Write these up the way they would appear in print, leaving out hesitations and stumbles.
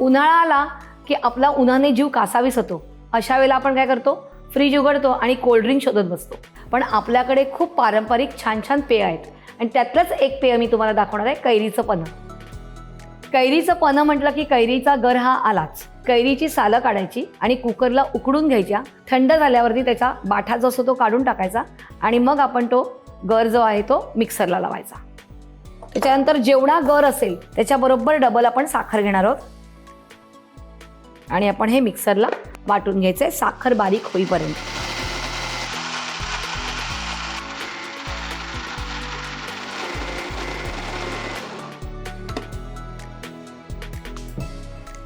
उन्हाळा आला की आपला उन्हाने जीव कासावीस होतो. अशा वेळेला आपण काय करतो, फ्रीज उघडतो आणि कोल्ड्रिंक शोधत बसतो. पण आपल्याकडे खूप पारंपरिक छान छान पेय आहेत आणि त्यातलंच एक पेय मी तुम्हाला दाखवणार आहे, कैरीचं पन्हं. कैरीचं पन्हं म्हटलं की कैरीचा गर हा आलाच. कैरीची सालं काढायची आणि कुकरला उकडून घ्यायच्या. थंड झाल्यावरती त्याचा बाठा जो असतो तो काढून टाकायचा आणि मग आपण तो गर जो आहे तो मिक्सरला लावायचा. त्याच्यानंतर जेवढा गर असेल त्याच्याबरोबर डबल आपण साखर घेणार आहोत आणि आपण हे मिक्सरला वाटून घ्यायचंय साखर बारीक होईपर्यंत.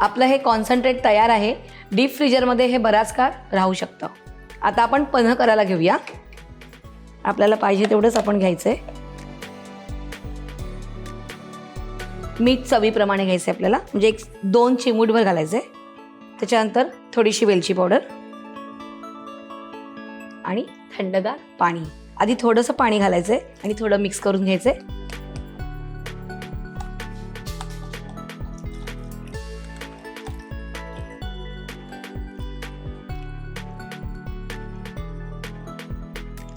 आपलं हे कॉन्सन्ट्रेट तयार आहे. डीप फ्रीजरमध्ये हे बराच काळ राहू शकतं. आता आपण पन्हं करायला घेऊया. आपल्याला पाहिजे तेवढंच आपण घ्यायचंय. मीठ चवीप्रमाणे घ्यायचं आपल्याला, म्हणजे 1-2 चिमूटभर घालायचे. त्याच्यानंतर थोडीशी वेलची पावडर आणि थंडगार पाणी. आधी थोडंसं पाणी घालायचंय आणि थोडं मिक्स करून घ्यायचंय.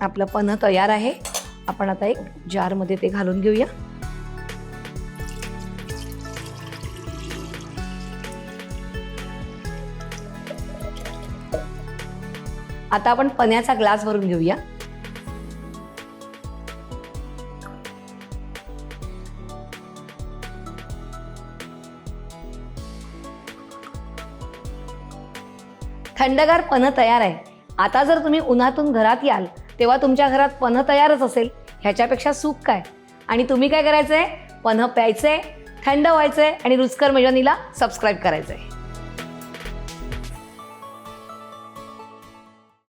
आपलं पन्हं तयार आहे. आपण आता एक जारमध्ये ते घालून घेऊया. आता आपण पन्ह्याचा ग्लास भरून घेऊया. थंडगार पन्हं तयार आहे. आता जर तुम्ही उन्हातून घरात याल तेव्हा तुमच्या घरात पन्हं तयारच असेल. ह्याच्यापेक्षा सुख काय. आणि तुम्ही काय करायचंय, पन्हं प्यायचंय, थंड व्हायचंय आणि रुचकर मेजवानीला सबस्क्राईब करायचंय.